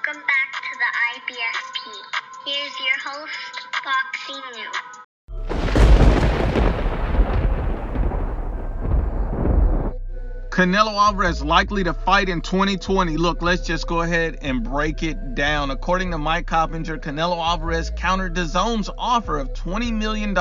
Welcome back to the IBFP. Here's your host, Boxing New. Canelo Alvarez likely to fight in 2020. Look, let's just go ahead and break it down. According to Mike Coppinger, Canelo Alvarez countered DAZN's offer of $20 million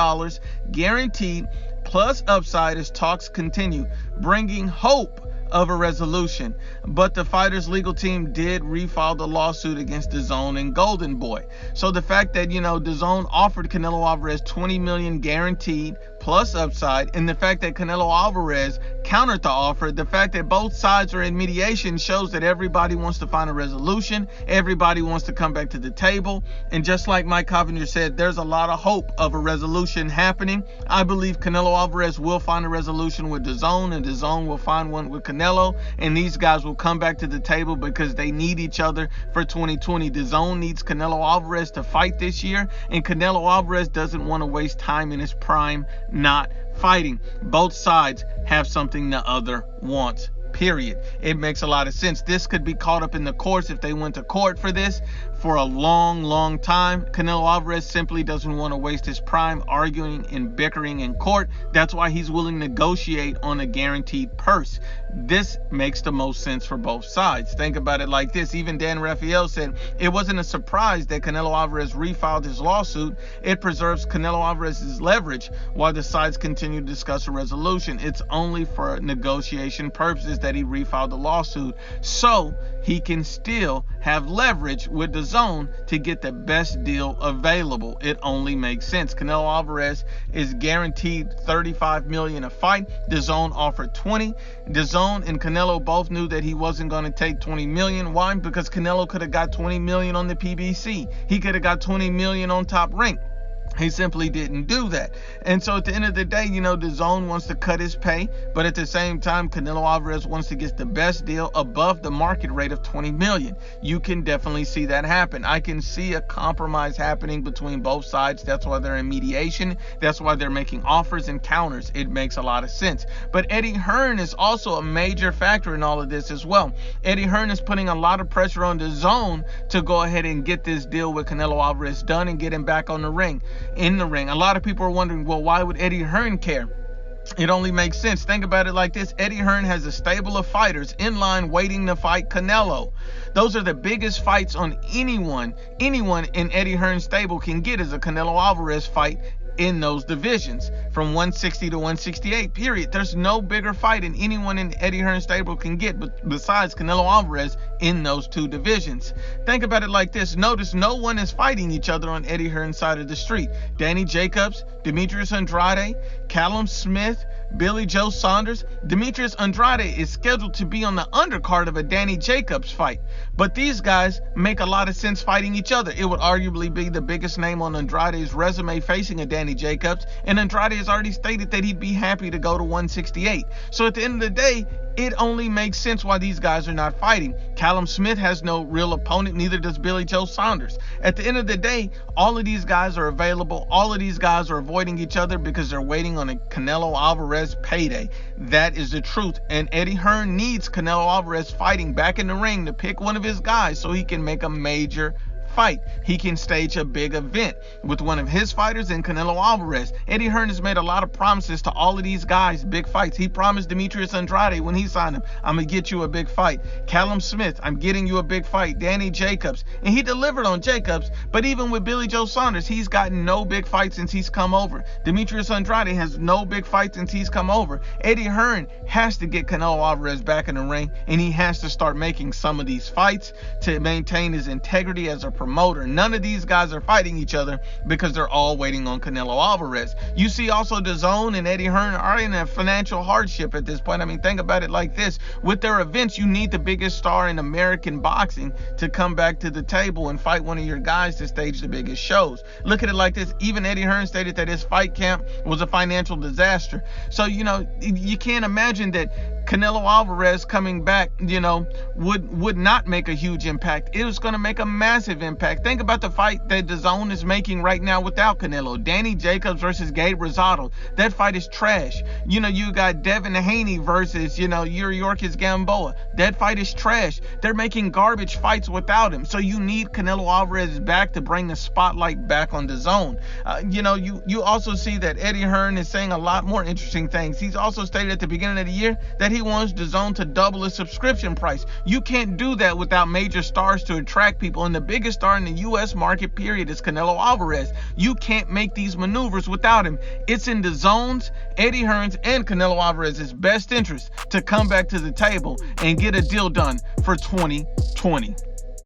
guaranteed plus upside as talks continue, bringing hope of a resolution. But the fighter's legal team did refile the lawsuit against DAZN and Golden Boy. So the fact that, DAZN offered Canelo Alvarez $20 million guaranteed plus upside, and the fact that Canelo Alvarez countered the offer, the fact that both sides are in mediation shows that everybody wants to find a resolution. Everybody wants to come back to the table. And just like Mike Coppinger said, there's a lot of hope of a resolution happening. I believe Canelo Alvarez will find a resolution with DAZN, and DAZN will find one with Canelo, and these guys will come back to the table because they need each other for 2020. DAZN needs Canelo Alvarez to fight this year, and Canelo Alvarez doesn't want to waste time in his prime not fighting. Both sides have something the other wants. Period. It makes a lot of sense. This could be caught up in the courts if they went to court for this for a long time. Canelo Alvarez simply doesn't want to waste his prime arguing and bickering in court. That's why he's willing to negotiate on a guaranteed purse. This makes the most sense for both sides. Think about it like this. Even Dan Rafael said it wasn't a surprise that Canelo Alvarez refiled his lawsuit. It preserves Canelo Alvarez's leverage while the sides continue to discuss a resolution. It's only for negotiation purposes that he refiled the lawsuit, so he can still have leverage with DAZN to get the best deal available. It only makes sense. Canelo Alvarez is guaranteed $35 million a fight. DAZN offered $20. DAZN and Canelo both knew that he wasn't going to take $20 million. Why? Because Canelo could have got $20 million on the PBC. He could have got $20 million on Top Rank. He simply didn't do that. And so at the end of the day, DAZN wants to cut his pay, but at the same time, Canelo Alvarez wants to get the best deal above the market rate of $20 million. You can definitely see that happen. I can see a compromise happening between both sides. That's why they're in mediation. That's why they're making offers and counters. It makes a lot of sense. But Eddie Hearn is also a major factor in all of this as well. Eddie Hearn is putting a lot of pressure on DAZN to go ahead and get this deal with Canelo Alvarez done and get him back on the ring. In the ring. A lot of people are wondering, well, why would Eddie Hearn care? It only makes sense. Think about it like this. Eddie Hearn has a stable of fighters in line waiting to fight Canelo. Those are the biggest fights on anyone in Eddie Hearn's stable can get is a Canelo Alvarez fight in those divisions from 160 to 168, period. There's no bigger fight in anyone in Eddie Hearn's stable can get besides Canelo Alvarez in those two divisions. Think about it like this. Notice no one is fighting each other on Eddie Hearn's side of the street. Danny Jacobs, Demetrius Andrade, Callum Smith, Billy Joe Saunders. Demetrius Andrade is scheduled to be on the undercard of a Danny Jacobs fight. But these guys make a lot of sense fighting each other. It would arguably be the biggest name on Andrade's resume facing a Danny Jacobs, and Andrade has already stated that he'd be happy to go to 168. So at the end of the day, it only makes sense why these guys are not fighting. Callum Smith has no real opponent, neither does Billy Joe Saunders. At the end of the day, all of these guys are available. All of these guys are avoiding each other because they're waiting on a Canelo Alvarez payday. That is the truth. And Eddie Hearn needs Canelo Alvarez fighting back in the ring to pick one of his guys so he can make a major fight. He can stage a big event with one of his fighters and Canelo Alvarez. Eddie Hearn has made a lot of promises to all of these guys, big fights. He promised Demetrius Andrade when he signed him, I'm going to get you a big fight. Callum Smith, I'm getting you a big fight. Danny Jacobs, and he delivered on Jacobs, but even with Billy Joe Saunders, he's gotten no big fight since he's come over. Demetrius Andrade has no big fight since he's come over. Eddie Hearn has to get Canelo Alvarez back in the ring, and he has to start making some of these fights to maintain his integrity as a promoter. None of these guys are fighting each other because they're all waiting on Canelo Alvarez. You see also DAZN and Eddie Hearn are in a financial hardship at this point. I mean, think about it like this. With their events, you need the biggest star in American boxing to come back to the table and fight one of your guys to stage the biggest shows. Look at it like this. Even Eddie Hearn stated that his fight camp was a financial disaster. So, you can't imagine that Canelo Alvarez coming back, would not make a huge impact. It was going to make a massive impact impact. Think about the fight that DAZN is making right now without Canelo. Danny Jacobs versus Gabe Rosado. That fight is trash. You got Devin Haney versus, Yuriorkis Gamboa. That fight is trash. They're making garbage fights without him. So you need Canelo Alvarez back to bring the spotlight back on DAZN. You also see that Eddie Hearn is saying a lot more interesting things. He's also stated at the beginning of the year that he wants DAZN to double its subscription price. You can't do that without major stars to attract people, and the biggest star in the U.S. market, period, is Canelo Alvarez. You can't make these maneuvers without him. It's in DAZN's, Eddie Hearn's, and Canelo Alvarez's best interest to come back to the table and get a deal done for 2020.